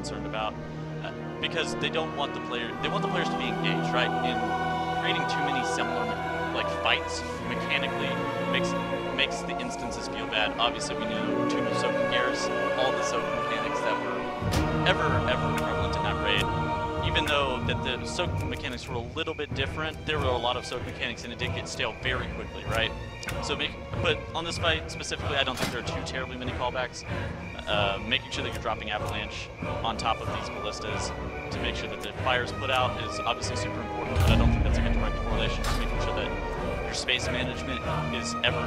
concerned about, because they don't want the players to be engaged, right? And creating too many similar like fights mechanically makes the instances feel bad. Obviously, we know two soaking gears, all the soak mechanics that were ever prevalent in that raid. Even though that the soak mechanics were a little bit different, there were a lot of soak mechanics and it did get stale very quickly, right? So but on this fight specifically, I don't think there are too terribly many callbacks. Making sure that you're dropping avalanche on top of these ballistas to make sure that the fire's put out is obviously super important, but I don't think that's like a direct correlation to making sure that your space management is ever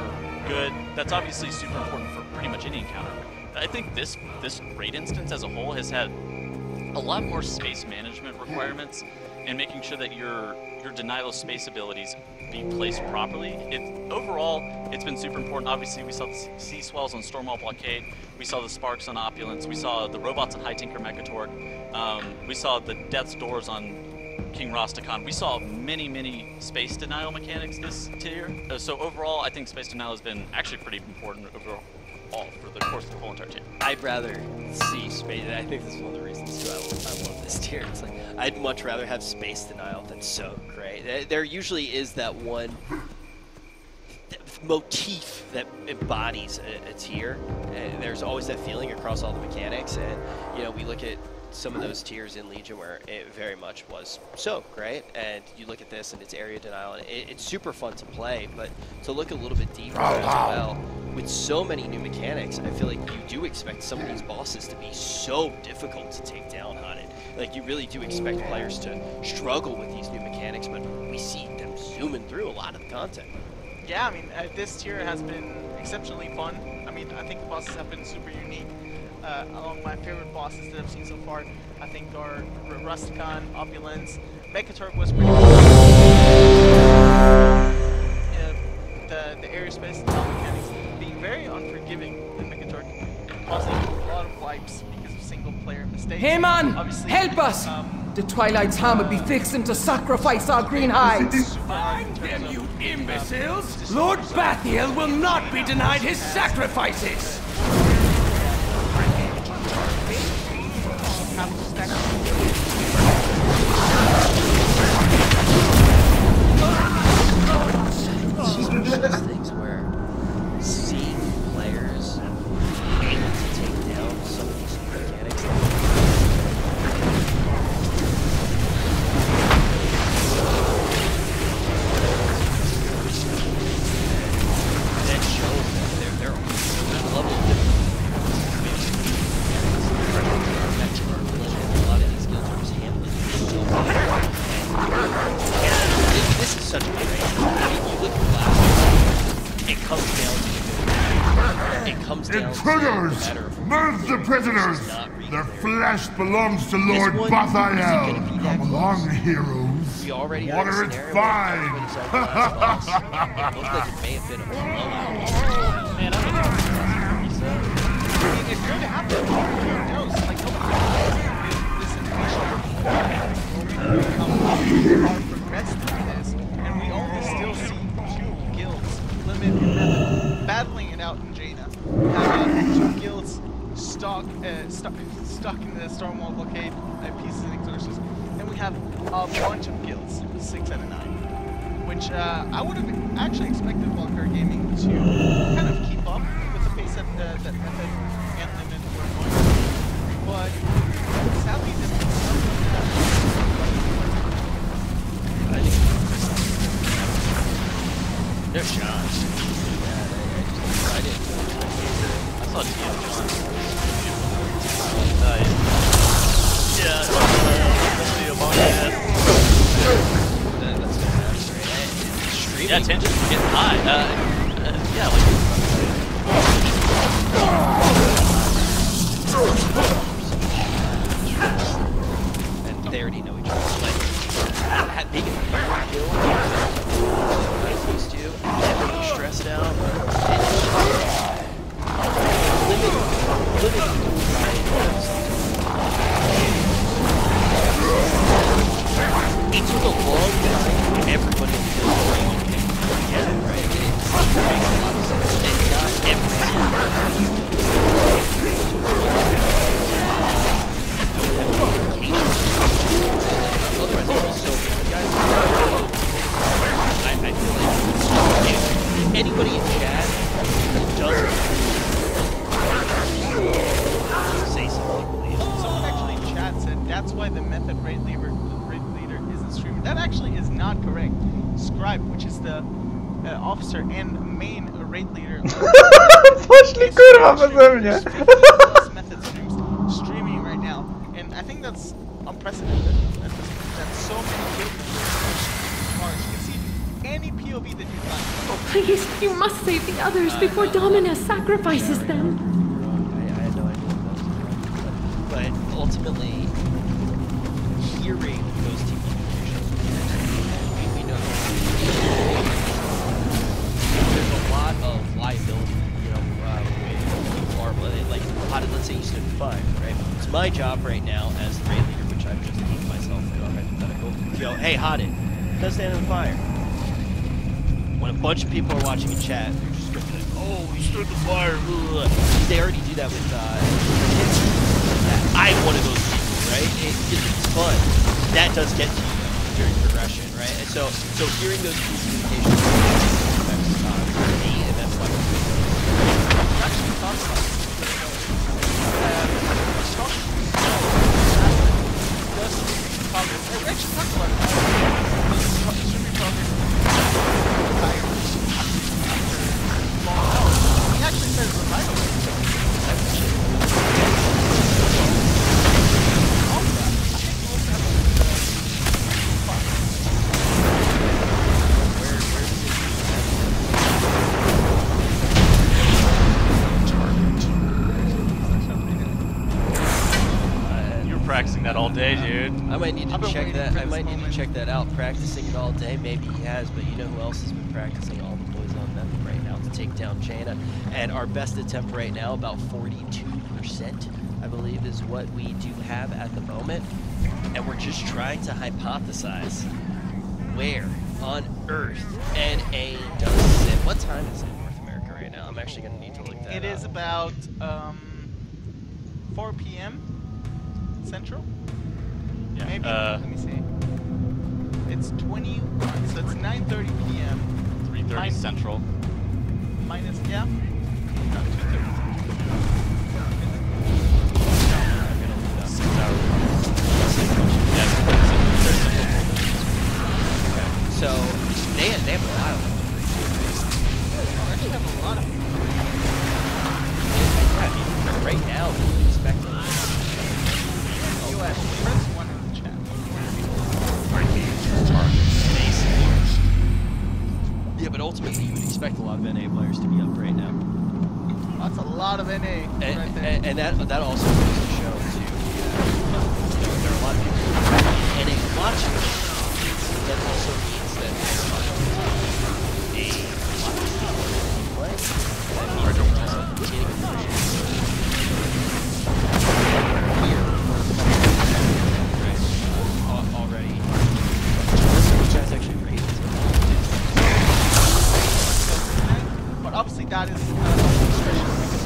good. That's obviously super important for pretty much any encounter. I think this raid instance as a whole has had a lot more space management requirements and making sure that your denial of space abilities be placed properly. Overall, it's been super important. Obviously, we saw the sea swells on Stormwall Blockade. We saw the sparks on Opulence. We saw the robots on High Tinker Mechatork. We saw the Death's Doors on King Rastakhan. We saw many space denial mechanics this tier. So overall, I think space denial has been actually pretty important overall for the course of the whole entire tier. I'd rather see space. I think this is one of the reasons too I love this tier. It's like I'd much rather have space denial than soak, right? There usually is that one motif that embodies a tier, and there's always that feeling across all the mechanics. And you know, we look at some of those tiers in Legion where it very much was soak, right? And you look at this and it's area denial, and it's super fun to play, but to look a little bit deeper as well, with so many new mechanics, I feel like you do expect some of these bosses to be so difficult to take down on it. Like, you really do expect players to struggle with these new mechanics, but we see them zooming through a lot of the content. Yeah, I mean, this tier has been exceptionally fun. I mean, I think the bosses have been super unique. Among my favorite bosses that I've seen so far, I think are Rastakhan, Opulence. Mechatork was pretty cool. The area space mechanics being very unforgiving in Mechatork, causing a lot of wipes because of single player mistakes. Hey man, obviously, help us! The Twilight's hammer be fixing to sacrifice our green hides. Find them, you imbeciles! Lord Bathiel will not be denied his sacrifices! Things where seeing players able to take down some of these mechanics that shows that they're on a level of a lot of these guilds are just handling this is such a great. I mean, you look at the last one, it comes down Intruders! to Murder the prisoners! Their flesh belongs to Lord Bathiel! Come along, heroes! We already Water it it fine! It looked like it may have been a blowout. Man, I mean, if you're to have that, who knows? Like, nobody are progressed through this, and we only still see two guilds, Limit and Method, battling it out in Jaina. Two guilds stuck in the Stormwall Blockade, Pieces and Exorcists. Then we have a bunch of guilds, 6 out of 9, which I would have actually expected Wildcard Gaming to kind of keep up with the pace that Method and Limit were going through. But sadly, this is something that I think no shots. I didn't. I saw TM John. Yeah, That's gonna happen, right? Streaming. yeah, tensions were getting high. Yeah, like. And they already know each other. Like, they can kill like used to, never be stressed out. It took a long time for everybody to feel together, right? It makes a lot of sense. And not every that's why the method raid leader isn't streaming. That actually is not correct. Scribe, which is the officer and main raid leader. Poszli kurwa beze mnie. Method streams streaming right now, and I think that's unprecedented. That so many guild members are. You can see any POV that you like. Oh, please, you must save the others before Dominus sacrifices them. I had no idea what that was, but ultimately, hearing those team communications, we know there's a lot of liability, you know, with people are like Hotted, let's say you stood fire, right? It's my job right now as the raid leader, which I've just named myself in our hypothetical, to go, hey, Hotted, go stand in the fire. When a bunch of people are watching in chat, they're just going to be like, oh, you stood in the fire. They already do that with I'm one of those people, right? It's fun. That does get to you during progression, right? And so hearing those communications affects me, and that's why we're actually talking about this. He actually says revival. Practicing that all day, dude. I might need to check that. I might need to check that out. Practicing it all day. Maybe he has, but you know who else has been practicing? All the boys on them right now to take down Jaina. And our best attempt right now, about 42%, I believe, is what we do have at the moment. And we're just trying to hypothesize where on Earth NA does sit. What time is it in North America right now? I'm actually going to need to look that up. It is about 4 p.m. Central? Yeah. Maybe. Let me see. It's 21, so it's 9:30 p.m. 3:30 Central. Minus, yeah? No, 2:30. So they have a lot of them. They actually have a lot of them. I mean, right now, we expect them. Press 1 in the chat. Yeah, but ultimately you would expect a lot of NA players to be up right now. That's a lot of NA right there. And that also goes to show too. There are a lot of people who NA watching. That also means that there are a lot of people play. That means they're also getting already. Which guys actually rated. But obviously that is discretion because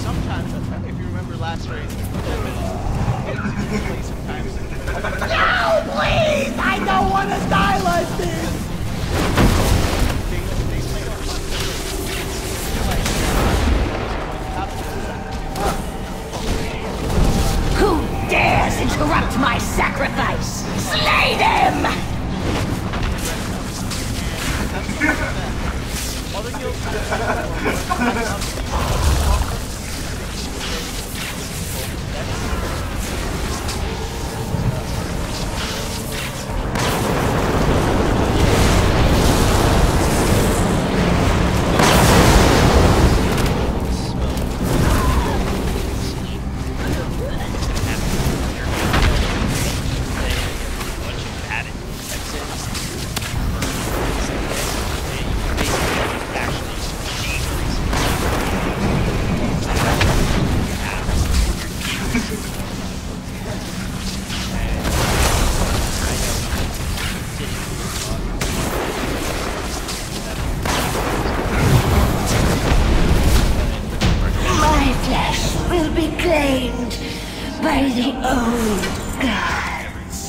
sometimes, if you remember last race, sometimes. No, please! I don't want to die like this! Who dares interrupt my sacrifice? Slay them! Other guilds by the old gods.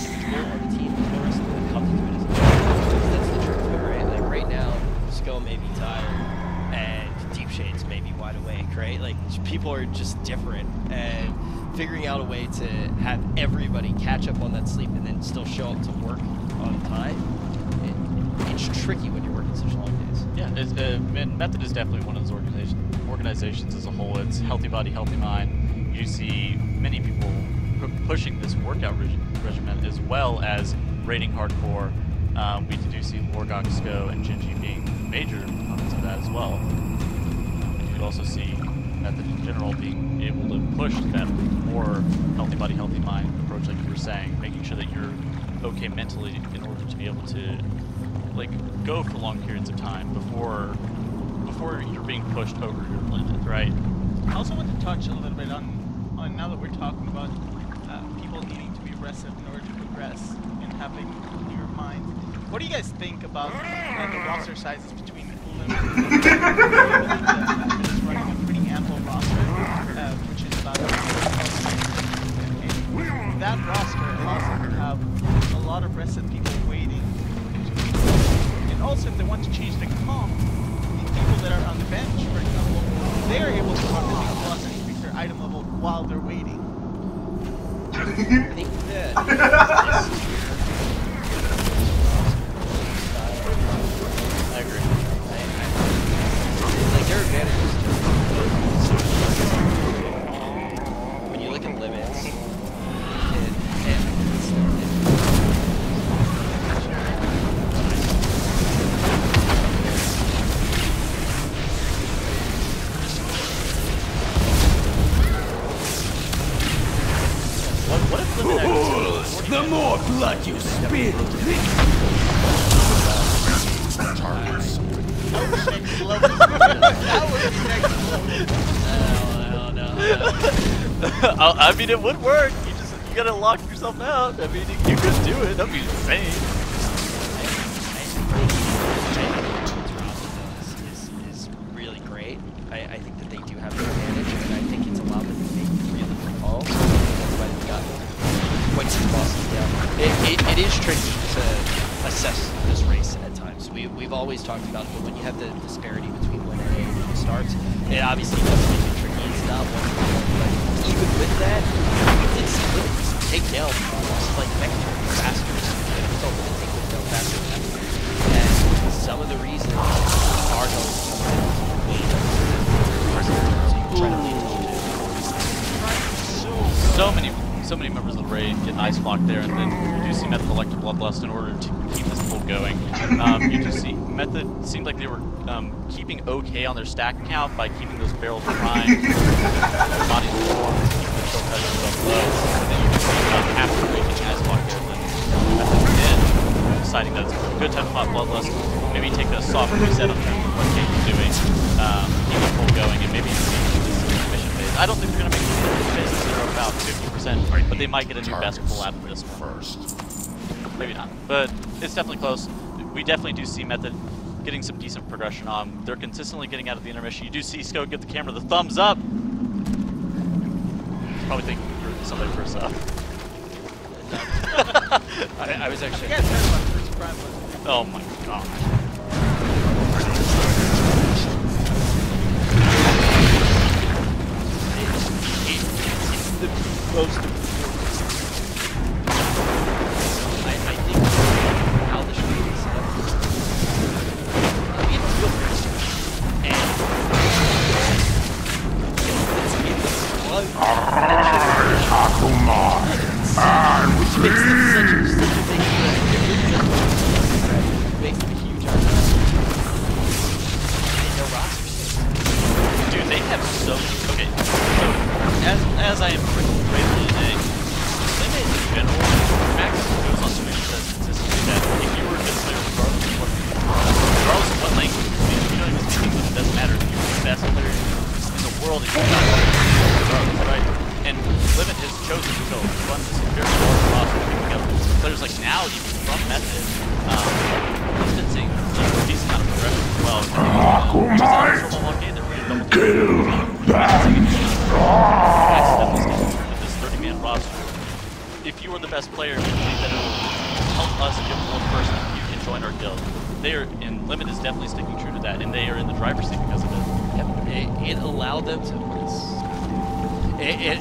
That's the truth of it, right? Like right now, Skull may be tired, and Deep Shades may be wide awake, right? Like people are just different, and figuring out a way to have everybody catch up on that sleep and then still show up to work on time, it's tricky when you're working such long days. Yeah, and Method is definitely one of those organizations as a whole. It's healthy body, healthy mind. You see many people pushing this workout regimen as well as raiding hardcore. We do see Lorgok, Sko, and Gingy being major components of that as well. You could also see Method in general being able to push that more healthy body, healthy mind approach, like you were saying, making sure that you're okay mentally in order to be able to go for long periods of time before you're being pushed over your limit, right? I also want to touch a little bit on now that we're talking about people needing to be rested in order to progress and having clear mind. What do you guys think about the roster sizes between Limit and is running a pretty ample roster, which is about 12 and that roster allows them to have a lot of rested people waiting. And also, if they want to change the comp, the people that are on the bench, for example, they are able to run the big plus and increase their item level while they're waiting. I think that I agree. Like, there are advantages to when you look at limits, the more blood you spill. I mean, it would work. You gotta lock yourself out. I mean, you could do it. That'd be insane. Is really great. I think that they do have the advantage, and I think it's allowed them to make really good calls. That's why they've got quite some bosses down. It is tricky to assess this race at times. We've always talked about it, but when you have the disparity between when it starts, it obviously does make it tricky. It's not one for one, but even with that, it's take down like Vector faster. It's all going to take them down faster than that. And some of the reasons are going to be so many members of the raid get ice blocked there, and then you do see Method elect Bloodlust in order to keep this pull going. You do see Method seemed like they were keeping okay on their stack count by keeping those barrels primed, their bodies warm, keeping the chill pressure low, and then you do see half the raid getting ice blocked there. Then Method again deciding that it's a good time to pop Bloodlust, maybe take a soft reset on what Kate's doing, keep the pull going, and maybe mission phase. I don't think they're going to make the phases. They're about 50%, but they might get a new best pull out of this first. Maybe not, but it's definitely close. We definitely do see Method getting some decent progression on. They're consistently getting out of the intermission. You do see Sko give the camera the thumbs up. Probably thinking for somebody for a sub. I was actually... Oh my god. The most important. I think how the stream is set up, it's real crazy. And which makes them such a big makes them a huge no roster space. Dude, they have so many. Okay, so as I am greatly today, Limit in general, Max goes on Twitch and says consistently that if you were a good player, regardless of what language you speak, you don't even speak English, it doesn't matter. If you're the best player in the world, if you're not regardless, right? And Limit has chosen to go run this very large roster to pick up players like now, even from Method. He's been seeing a decent amount of progression as well. This 30-man roster. If you are the best player, we believe that it will help us get more person you can join our guild. They are, and Limit is definitely sticking true to that, and they are in the driver's seat because of it. Yep. It allowed them to. Can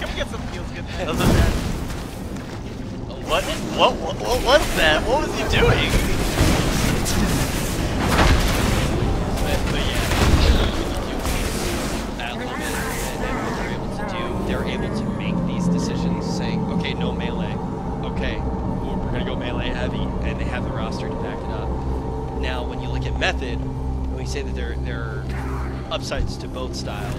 we get some feels good? What was that? What was he doing? But yeah, that little bit, and what they're able to do, they're able to make these decisions, saying, okay, no melee, okay, we're gonna go melee heavy, and they have the roster to back it up. Now, when you look at Method, when we say that there are upsides to both styles.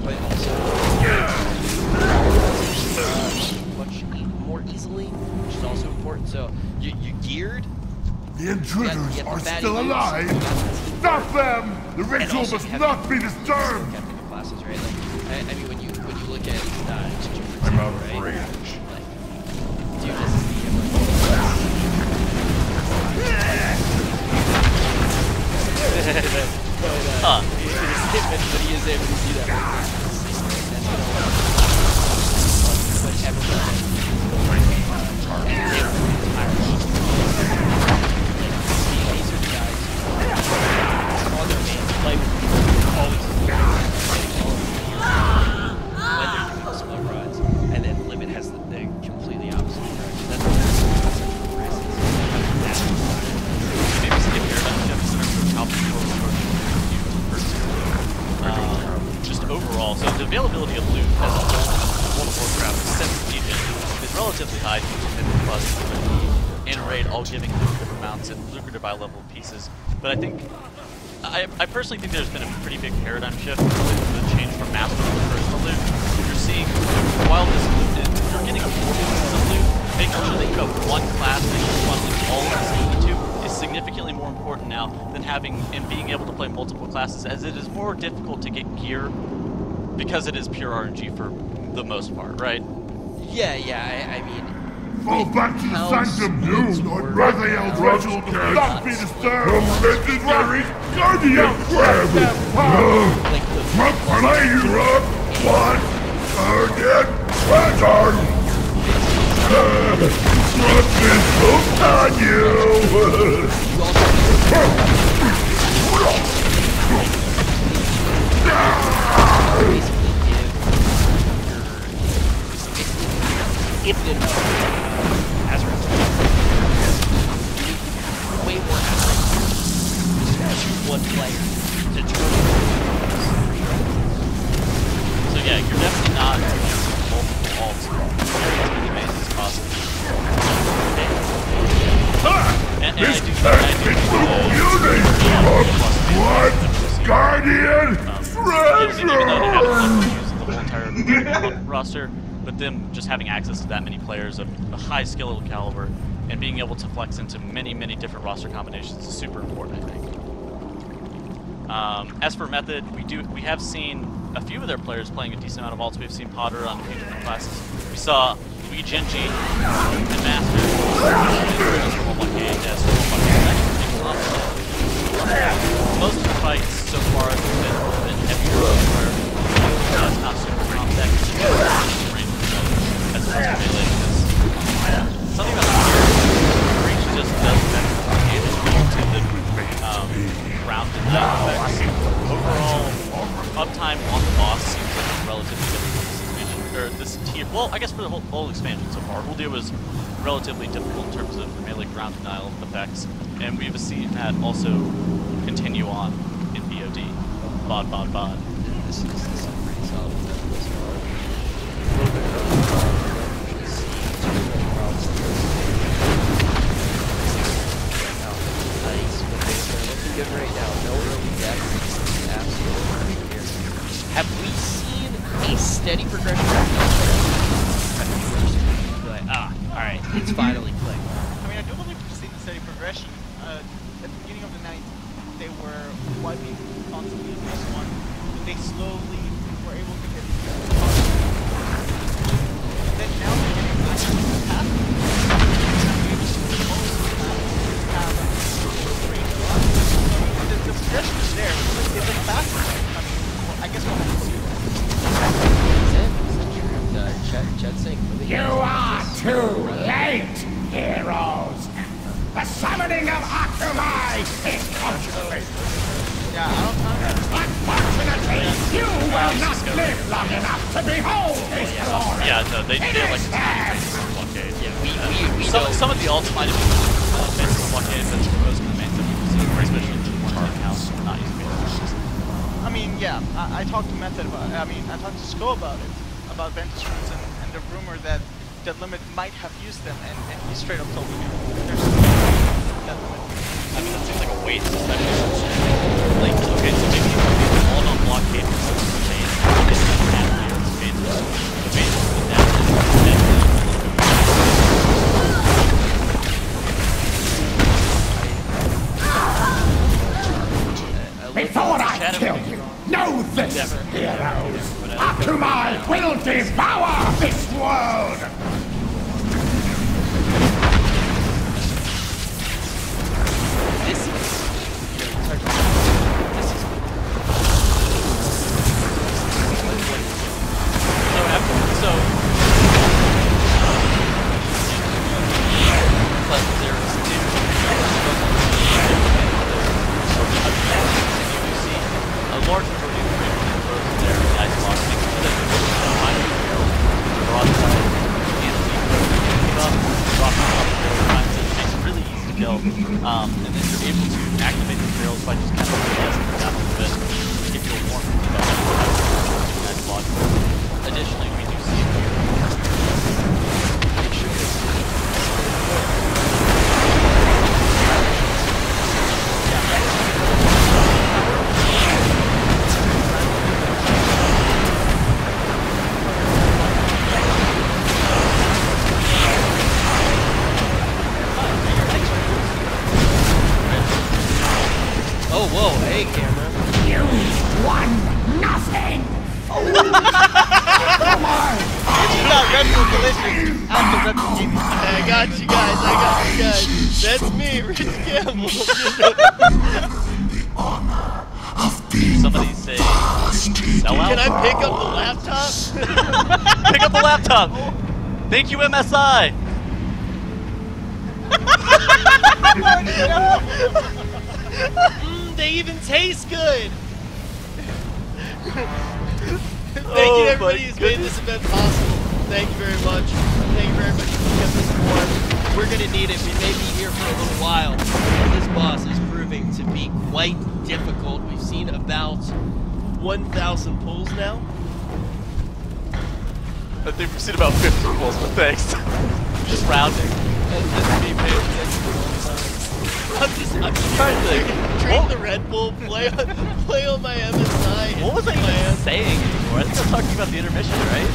But also much more easily, which is also important. So you geared. The intruders are still use. alive. Stop them! The ritual must not be disturbed. Technical classes, right? Like, I mean, when you look at I'm out of right? range. Like, dude, this is the but he is able to see that. But everyone these are the guys on their main play always when they're doing slow runs, and then Limit has the completely opposite direction. That's what Maybe skip paradigm shifts in terms of how people just overall, so the availability of loot as a World of Warcraft since Legion is relatively high, 250 plus, and Raid all giving lucrative amounts and lucrative eye level pieces. But I think, I personally think there's been a pretty big paradigm shift with the change from Master to personal loot. You're seeing, while this loot is, you're getting 4 pieces of loot, making sure that you have one class that you're funneling all of this loot into is significantly more important now than having and being able to play multiple classes, as it is more difficult to get gear because it is pure RNG for the most part, right? Yeah, I mean, Fall back to the Sanctum Noob, Lord Raphael's ritual will not be disturbed. The legendary Guardian Grab! Play rock, one, again, pattern! Trust is hooked on you! Infinite as a result. Way more assets to one player to determine. So yeah, you're definitely not using multiple alts as many bases as possible. And I do think What? Guardian even though they haven't treasure! used the whole entire roster, but them just having access to that many players of a high skill caliber and being able to flex into many different roster combinations is super important, I think. As for Method, we have seen a few of their players playing a decent amount of alts. We've seen Potter on a few different classes. We saw Wee Genji and Master. Most of the fights so far have been heavier where it's not super complex. As opposed to melee, because something about the range just does better damage to the ground and night effects. Overall, uptime on the boss seems like it's relatively difficult this expansion, or this tier. Well, I guess for the whole expansion so far, Huldir was relatively difficult in terms of the melee ground denial effects, and we've seen that also continue on in BOD. BOD. This is pretty solid. Good right now. No early deaths. Absolutely here. Have we seen a steady progression? Like, alright, it's finally clicked. I mean, I do believe we've seen a steady progression. At the beginning of the night, they were wiping constantly in this one, but they slowly were able to get then now they're getting back to the path. The progression is there. Is it faster? I mean, well, I guess we'll have to see that. Chet saying, You are too late, heroes! The Yeah, I don't know. Unfortunately, you will not live long enough to behold his glory. Yeah, no, they like to blockade. Yeah, we Some of the ults might have been fantasy blockade, but most of the main stuff you see, especially the more hard accounts, are not using it. I mean, yeah, I talked to Method about it. I mean, I talked to Sko about it, about Vantage runes and the rumor that Limit might have used them, and he straight up told me there's that Limit. I mean, that seems like a waste, especially like, okay, so maybe you can do all on blockade for some of the chains, and then you can have the chains, the base of the death, Before I kill you, know this, heroes! Akumai will devour this world! and then you're able to activate the barrels by just kind of adjusting them down a little bit to give you a warning about that block. Additionally, we do see here, make sure oh, whoa, hey, camera. You won nothing! Not Red Bull Collision after Red Bull Gaming. I got you guys. That's me, Rich Gamble. somebody say, sell out. Can I pick up the laptop? Pick up the laptop! Thank you, MSI! They even taste good! Thank you to everybody who's made this event possible. Thank you very much. Thank you very much for keeping us support. We're gonna need it. We may be here for a little while. This boss is proving to be quite difficult. We've seen about 1,000 pulls now. I think we've seen about 50 pulls, but thanks. Just rounding. I'm just trying to drink the Red Bull, play on my MSI. What was I even saying anymore? I think I was talking about the intermission, right?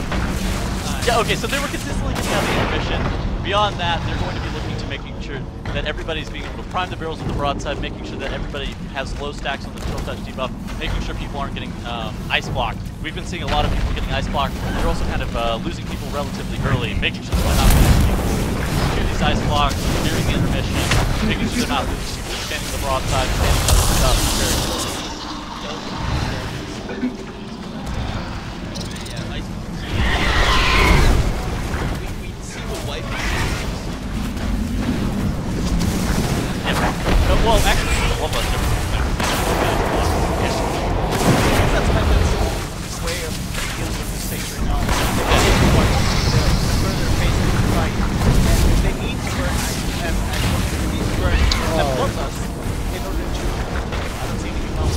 Yeah, okay, so they were consistently getting out the intermission. Beyond that, they're going to be looking to making sure that everybody's being able to prime the barrels with the broadside, making sure that everybody has low stacks on the chill touch debuff, making sure people aren't getting ice blocked. We've been seeing a lot of people getting ice blocked. They're also kind of losing people relatively early, making sure they're not losing people to these ice blocks during the intermission, making sure they're not losing people standing the broadside, standing other stuff. Very important. Yeah, ice we see the wipe. Yeah. Well, actually, one of us different. That's my way of dealing with the stage right now. The further facing the fight, and they need to burn and they need to burn and plus us in order to. I don't see anything else.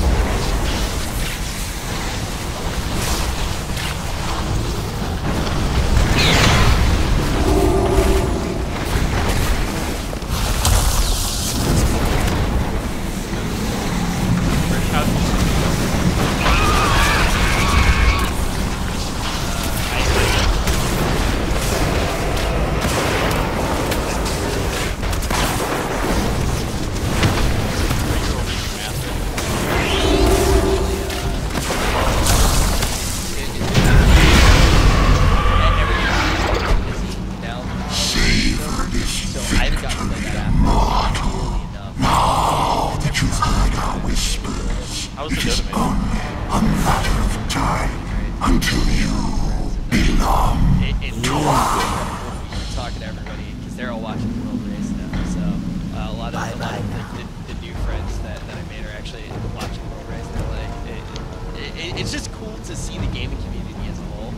actually watching the race. Like, it's just cool to see the gaming community as a whole,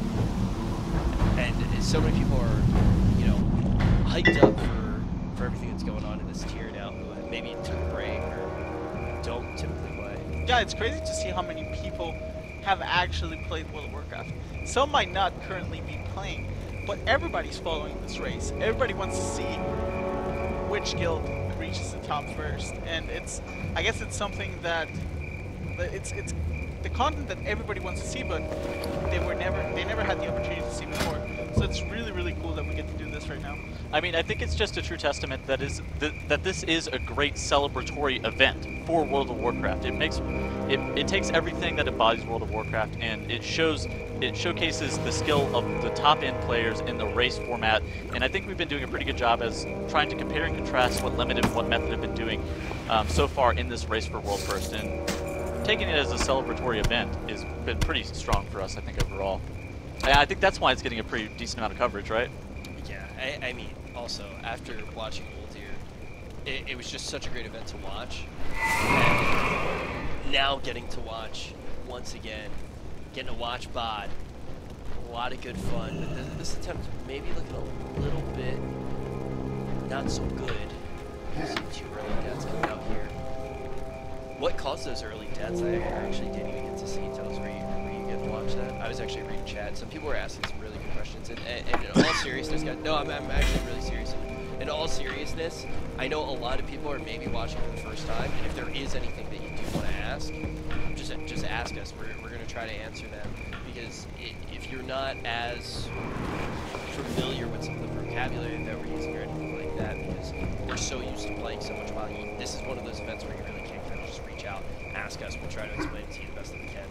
and so many people are, you know, hyped up for everything that's going on in this tier now. Who maybe took a break or don't typically play. Yeah, it's crazy to see how many people have actually played World of Warcraft. Some might not currently be playing, but everybody's following this race. Everybody wants to see which guild reaches the top first, and I guess it's something that it's the content that everybody wants to see, but they never had the opportunity to see before. So it's really, really cool that we get to do this right now. I mean, I think it's just a true testament that this is a great celebratory event for World of Warcraft. It takes everything that embodies World of Warcraft, and it showcases the skill of the top end players in the race format. And I think we've been doing a pretty good job as trying to compare and contrast what Limited and what Method have been doing so far in this race for World First. And taking it as a celebratory event has been pretty strong for us, I think, overall. And I think that's why it's getting a pretty decent amount of coverage, right? Yeah, I mean, also, after watching Old Year, it was just such a great event to watch. And now getting to watch, once again, getting to watch BOD, a lot of good fun. But this attempt maybe looking a little bit not so good. Some 2 early deaths coming out here. What caused those early deaths? I actually didn't even get to see. Toes, were you getting to watch that? I was actually reading chat. Some people were asking some really good questions. And in all seriousness, guys, no, I'm actually really serious. In all seriousness, I know a lot of people are maybe watching for the first time, and if there is anything that you do want to ask, just ask us. We're going to try to answer them, because if you're not as familiar with some of the vocabulary that we're using or anything like that, because we're so used to playing so much WoW, this is one of those events where you really can't kind of just reach out, ask us, we'll try to explain it to you the best that we can.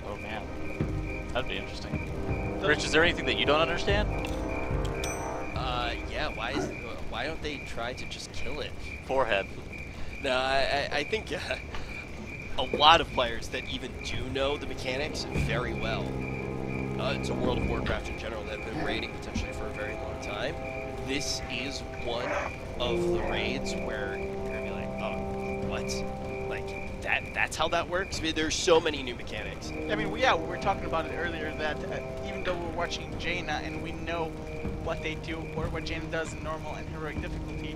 Oh man, that'd be interesting. Rich, is there anything that you don't understand? Yeah, why don't they try to just kill it? Forehead. No, I think a lot of players that even do know the mechanics very well, it's a World of Warcraft in general, that have been raiding potentially for a very long time. This is one of the raids where you're going to be like, oh, what? Like, that's how that works? I mean, there's so many new mechanics. I mean, we were talking about it earlier that even though we're watching Jaina and we know what they do or what Jaina does in normal and heroic difficulty,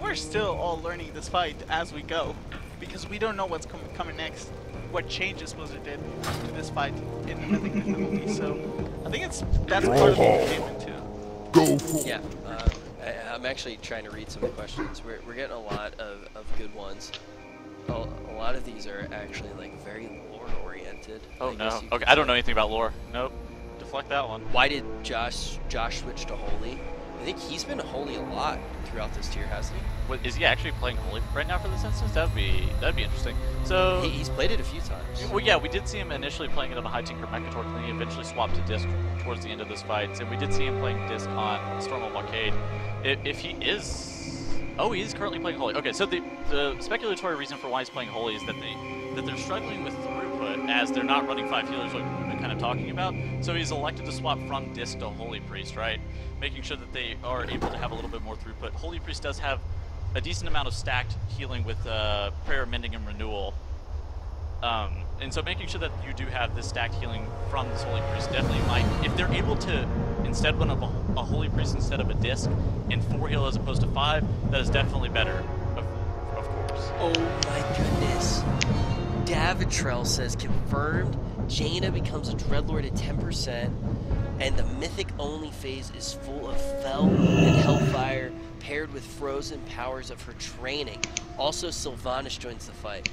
we're still all learning this fight as we go, because we don't know what's coming next, what changes Blizzard did to this fight in the mythic difficulty. So I think that's part of the entertainment too. Go for it. Yeah, I'm actually trying to read some of the questions. We're getting a lot of good ones. A lot of these are actually like very lore oriented. Oh no. Okay, I don't know anything about lore. Nope. Deflect that one. Why did Josh switch to Holy? I think he's been Holy a lot throughout this tier, hasn't he? What, is he actually playing Holy right now for this instance? That'd be interesting. So he's played it a few times. Well, yeah, we did see him initially playing it on a High Tinker Mechatorch, and then he eventually swapped to Disc towards the end of this fight. And we did see him playing Disc on Stormwell Blockade. If he is... Oh, he is currently playing Holy. Okay, so the speculatory reason for why he's playing Holy is that they're struggling with throughput as they're not running 5 healers like we've been kind of talking about. So he's elected to swap from Disc to Holy Priest, right? Making sure that they are able to have a little bit more throughput. Holy Priest does have a decent amount of stacked healing with Prayer, Mending, and Renewal. And so making sure that you do have this stacked healing from this Holy Priest definitely might, if they're able to instead run a Holy Priest instead of a Disc in 4 heal as opposed to 5, that is definitely better, of course. Oh my goodness. Davitrell says, confirmed, Jaina becomes a Dreadlord at 10%, and the Mythic only phase is full of Fel and Hellfire paired with frozen powers of her training. Also, Sylvanas joins the fight.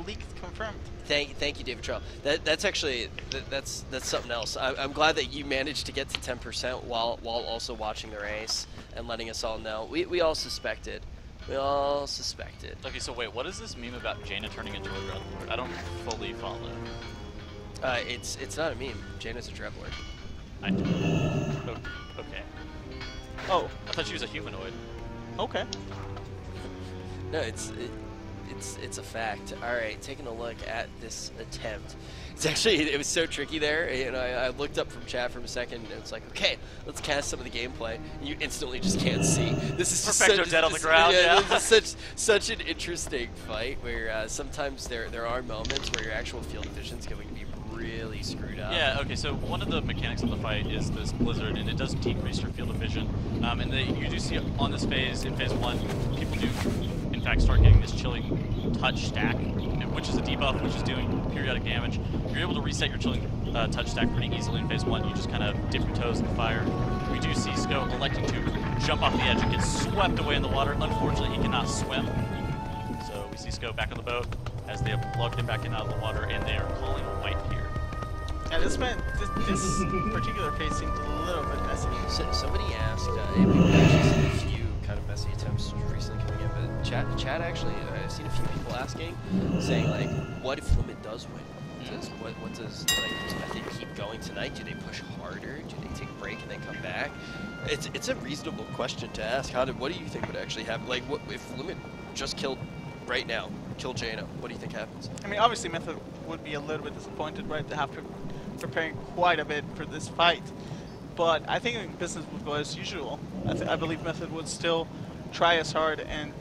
Leak confirmed. Thank you, David Trell. That's actually that's something else. I'm glad that you managed to get to 10% while also watching the race and letting us all know. We all suspected. We all suspected. Okay, so wait, what is this meme about Jaina turning into a Dreadlord? I don't fully follow. It's not a meme. Jaina's a Dreadlord. I do. Okay. Oh, I thought she was a humanoid. Okay. No, it's a fact. All right, taking a look at this attempt. It's actually, it was so tricky there. You know, I looked up from chat for a second, and it's like, okay, let's cast some of the gameplay. And you instantly just can't see. This is just Perfecto dead on the ground. Yeah. This is such an interesting fight where sometimes there are moments where your actual field of vision is going to be really screwed up. Yeah, okay, so one of the mechanics of the fight is this blizzard, and it does decrease your field of vision. And you do see on this phase, in phase 1, people do, in fact, start getting this chilling touch stack, which is a debuff, which is doing periodic damage. You're able to reset your chilling touch stack pretty easily in phase 1. You just kind of dip your toes in the fire. We do see Sko electing to jump off the edge and get swept away in the water. Unfortunately, he cannot swim. So we see Sko back on the boat as they have plugged him back in out of the water, and they are calling a wipe here. And this particular phase seems a little bit messy. So, somebody asked, and we've actually seen a few kind of messy attempts recently coming in, but chat actually, I've seen a few people asking, saying like, what if Limit does win? What does like, do they keep going tonight? Do they push harder? Do they take a break and then come back? It's a reasonable question to ask. What do you think would actually happen? Like, what if Limit just killed right now, kill Jaina? What do you think happens? I mean, obviously Method would be a little bit disappointed, right? They have to preparing quite a bit for this fight, but I think business would go as usual. I believe Method would still try as hard and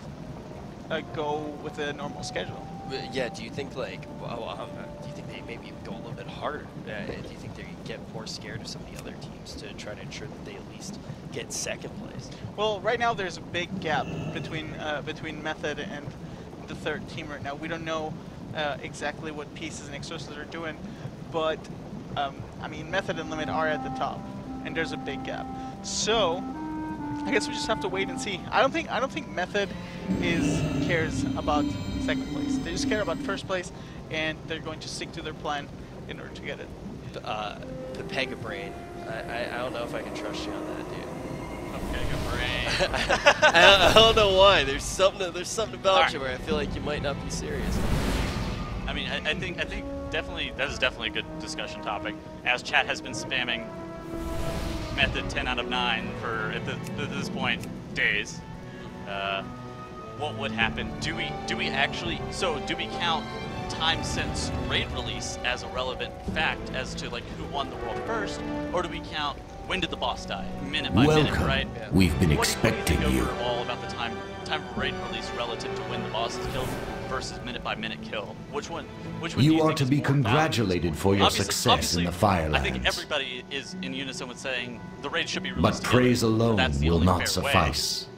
go with a normal schedule. Yeah. Do you think like, do you think they maybe go a little bit harder? Do you think they get more scared of some of the other teams to try to ensure that they at least get second place? Well, right now there's a big gap between Method and the third team right now. We don't know exactly what Pieces and Exorcist are doing, but I mean, Method and Limit are at the top, and there's a big gap. So I guess we just have to wait and see. I don't think Method cares about second place. They just care about first place, and they're going to stick to their plan in order to get it. The Pega Brain. I don't know if I can trust you on that, dude. Pega Brain. I don't know why. There's something about you where I feel like you might not be serious. I mean, I think definitely that is definitely a good discussion topic, as chat has been spamming Method 10 out of 9 for at this point days. What would happen? Do we actually? So do we count time since raid release as a relevant fact as to like who won the world first, or do we count when did the boss die, minute by minute, right? Yeah. We've been expecting what do you you. think overall about the time of raid release relative to when the boss is killed versus minute by minute kill? Which one do You you are think to is be more congratulated for your success obviously, in the Firelands. I think everybody is in unison with saying the raid should be But released. praise together. alone That's the will only not fair suffice. Way.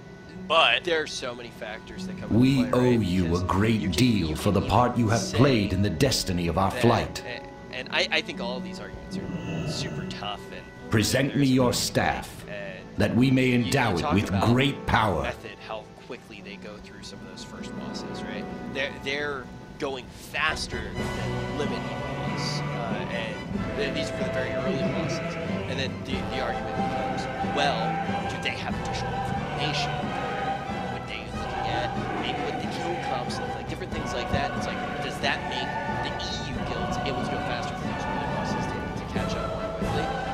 But there are so many factors that come We into play, owe right? you a Because great deal for the part you have played in the destiny of our that- flight. And I think all of these arguments are super tough. And Present me your staff, that we may endow it talk with about great power. Method, how quickly they go through some of those first bosses, right? They're going faster than Limit even was, and these are for the very early bosses. And then the argument becomes, well, do they have additional information? Would they looking at maybe what the kill comps look like, different things like that? It's like, does that make the EU guilds able to go faster for those early bosses to catch up more quickly?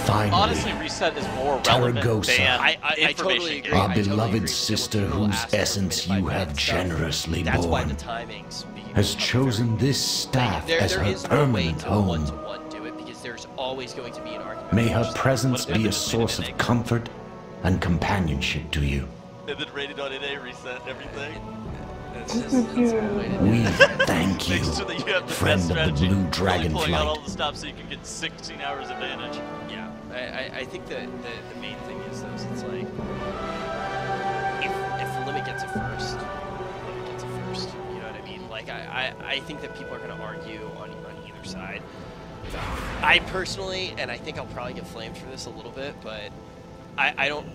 Finally, honestly, reset is more relevant Taragosa, than I totally agree. our I totally beloved agree. sister People whose ask for essence minute you by have minute stuff. generously That's why borne, the timings has chosen this staff there as her is no way permanent to home. one-to-one do it because there's always going to be an argument. May her Just- presence What if be a it's source minute of comfort and companionship to you. and then rated on it, reset everything. That's just that's one way to do We it. thank you, Make sure that you have the friend best of the strategy. Blue Really pulling out all Dragonflight. the stops so you can get 16 hours advantage. Yeah, I think that the main thing is though, it's like if Limit gets it first, Limit gets it first. You know what I mean? Like I think that people are going to argue on either side. I personally, and I think I'll probably get flamed for this a little bit, but I don't.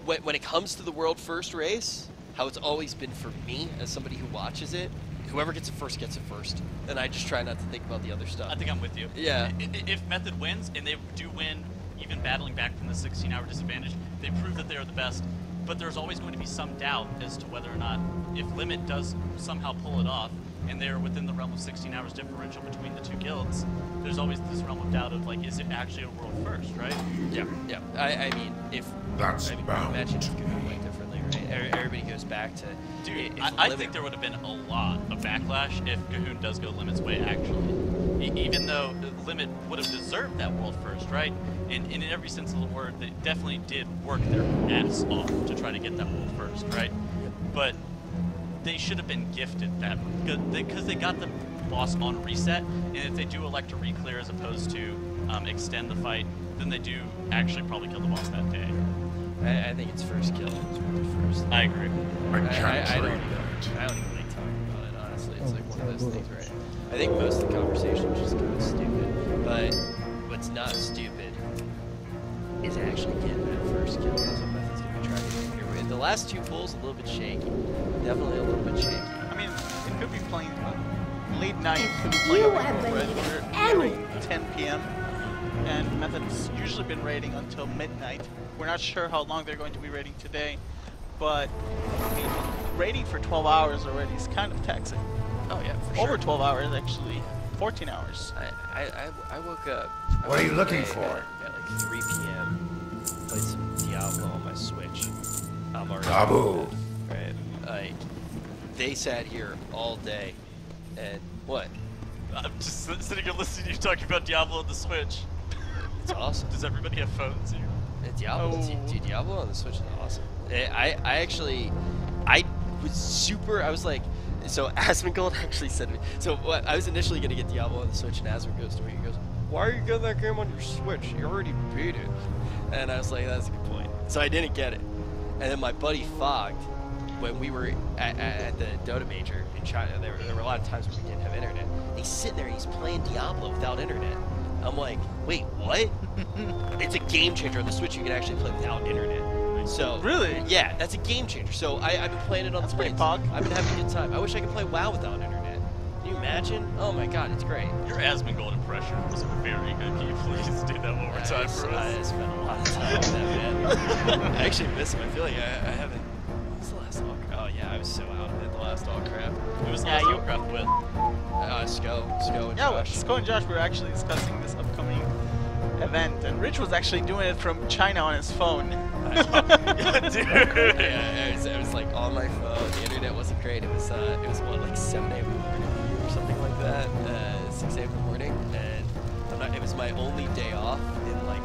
When it comes to the world first race, how it's always been for me as somebody who watches it, whoever gets it first gets it first, and I just try not to think about the other stuff. I think I'm with you. Yeah. If Method wins, and they do win, even battling back from the 16-hour disadvantage, they prove that they are the best. But there's always going to be some doubt as to whether or not, if Limit does somehow pull it off, and they're within the realm of 16 hours differential between the two guilds, there's always this realm of doubt of like, is it actually a world first, right? Yeah. I mean, That's bound imagine if it could go quite differently, right? Everybody goes back to. Dude, I think there would have been a lot of backlash if Cahoon does go Limit's way, actually. Even though Limit would have deserved that world first, right? And in every sense of the word, they definitely did work their ass off to try to get that world first, right? But they should have been gifted that because they got the boss on reset, and if they do elect to re-clear as opposed to extend the fight, then they do actually probably kill the boss that day. I think it's first kill. It's first. I agree. I don't even like talking about it, honestly. It's like one of those things, right? I think most of the conversation is just kind of stupid. But what's not stupid is actually getting that first kill. That's what Method's going to be trying to do here. The last two pulls, a little bit shaky. Definitely a little bit shaky. I mean, it could be playing late night. Could be playing around 10 p.m. And Method's usually been raiding until midnight. We're not sure how long they're going to be raiding today, but I mean, raiding for 12 hours already is kind of taxing. Oh yeah, for sure. Over 12 hours actually, 14 hours. I woke up. What are you looking for? At like 3 p.m. Played some Diablo on my Switch. I'm already Taboo. right? Like, they sat here all day, and what? I'm just sitting here listening to you talking about Diablo on the Switch. It's awesome. Does everybody have phones here? Diablo, dude, Diablo on the Switch is awesome. I was super. I was like, so Asmongold actually said to me. So what? I was initially gonna get Diablo on the Switch, and Asmon goes to me. He goes, "Why are you getting that game on your Switch? You already beat it." And I was like, "That's a good point." So I didn't get it. And then my buddy Fogged, when we were at the Dota Major in China, there were a lot of times when we didn't have internet. He's sitting there, and he's playing Diablo without internet. I'm like, wait, what? It's a game changer on the Switch. You can actually play without internet. So really, yeah, that's a game changer. So I've been playing it on the planes. Pog. I've been having a good time. I wish I could play WoW without internet. Can you imagine? Oh my God, it's great. Your Asmongold impression was very good. Can you please do that one more time for us? I spent a lot of time on that, man. I actually miss him. I feel like I haven't. What's the last Warcraft? Oh yeah, I was so out of it. The last Warcraft. It was the last Warcraft with. Sko and yeah, Josh. Sko and Josh were actually discussing this upcoming event, and Rich was actually doing it from China on his phone. Dude. Yeah, it was like on my phone. The internet wasn't great. It was what, like 7 a.m. in the morning or something like that. 6 a.m. in the morning, and it was my only day off in like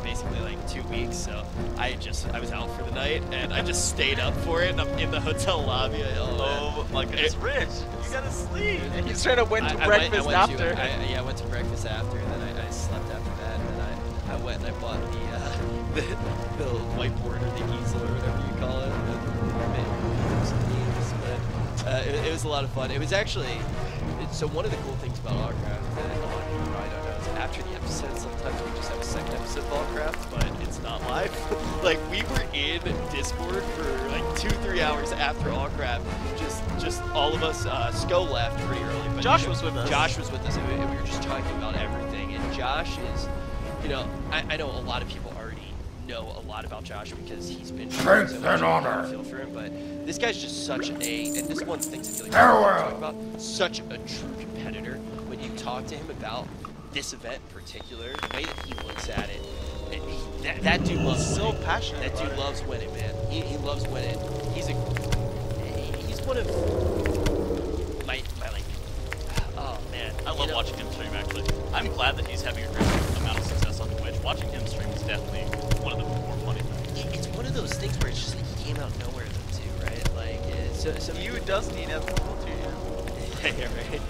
basically like 2 weeks. So I was out for the night, and I just stayed up for it. And I'm in the hotel lobby. Oh my goodness, Rich, you gotta sleep. And he straight up went to breakfast after. I went to breakfast after, and then I slept after that, and then I went and I bought the whiteboard or the easel or whatever you call it. It was a lot of fun. It was actually, so one of the cool things about Warcraft that a lot of people probably don't know is after the episode, sometimes we just have a second episode of Warcraft, but it's not live. Like, we were in Discord for like 2-3 hours after Warcraft, just all of us. Sko left pretty early, but Josh was with us. Josh was with us, and we were just talking about everything. And Josh is, I know a lot of people already know a lot about Josh because he's been Strength and honor. Feel for him, but this guy's just such and this one thing I feel like talking about, such a true competitor. When you talk to him about this event in particular, the way that he looks at it, that dude loves so winning. passionate. That dude loves winning, man. He loves winning. He's one of my like. Oh man, I love watching him stream. Actually, I'm glad that he's having a great amount of success on Twitch. Watching him stream is definitely one of the more funny things. It's one of those things where it's just like he came out of nowhere though too, right? Like so you does need alcohol too, yeah, right.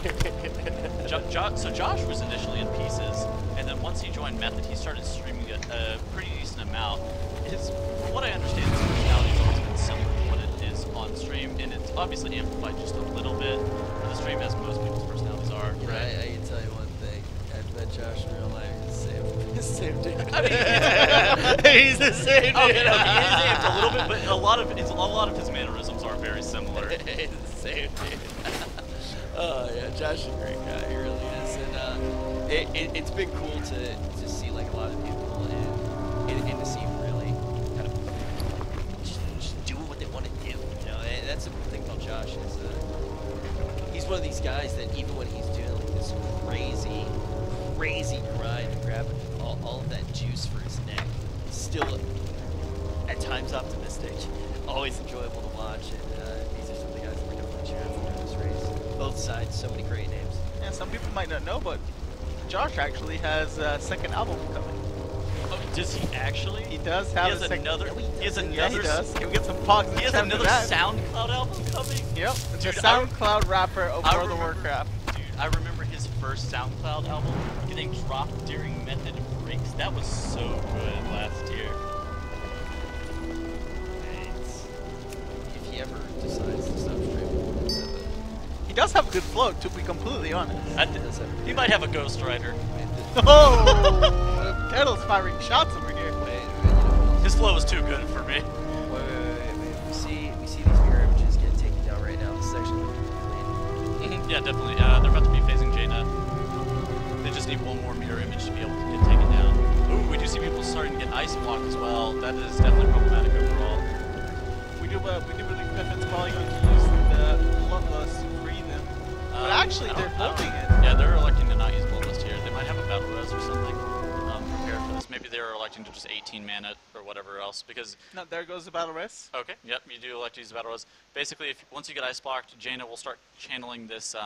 So Josh was initially in pieces, and then once he joined Method, he started streaming a pretty decent amount. From what I understand, his personality has always been similar to what it is on stream, and it's obviously amplified just a little bit for the stream, as most people's personalities are. You know, I can tell you one thing. I've met Josh in real life. He's the same dude. I mean, he's the same dude. Okay, he is amped a little bit, but a lot of his mannerisms are very similar. He's the same dude. Oh yeah, Josh is a great guy. He really is, and it's been cool to see like a lot of people in the scene really kind of like, just doing what they want to do. And that's the cool thing about Josh is he's one of these guys that even when he's doing like this crazy grind and grabbing all of that juice for his neck, he's still at times optimistic. always enjoyable to watch, and these are some of the guys that we're definitely cheering for in this race. Both sides, so many great names. Yeah, some people might not know, but Josh actually has a second album coming. Oh, does he actually? He does have He has another. He has another. Yeah, he does. He'll get some pogs. He has another SoundCloud album coming. Yep, it's Dude, a SoundCloud rapper of World of Warcraft. Dude, I remember his first SoundCloud album getting dropped during Method Breaks. That was so good last year. If he ever decides to stop streaming, he does have good flow, to be completely honest. He might have a ghostwriter. Oh! Kettle's firing shots over here. His flow is too good for me. Wait. We see these mirror images getting taken down right now. This is actually clean. Yeah, definitely. They're about to be phasing Jaina. They just need one more mirror image to be able to get taken down. Ooh, we do see people starting to get ice blocked as well. That is definitely problematic overall. We do believe Piffin's probably going to use the Bloodlust to free them. But actually, they're holding it. Yeah, they're electing to not use Bloodlust here. They might have a battle res or something prepared for this. Maybe they're electing to just 18 mana or whatever else because... No, there goes the battle res. Okay, yep, you do elect to use the battle res. Basically, once you get ice blocked, Jaina will start channeling this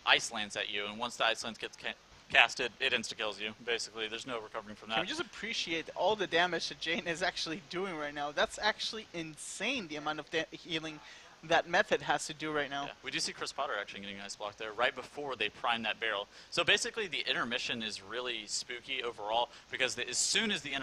ice lance at you, and once the ice lance gets casted, it insta-kills you. Basically, there's no recovering from that. Can we just appreciate all the damage that Jaina is actually doing right now? That's actually insane, the amount of healing that Method has to do right now. Yeah, we do see Chris Potter actually getting ice blocked there right before they prime that barrel. So basically, the intermission is really spooky overall because as soon as the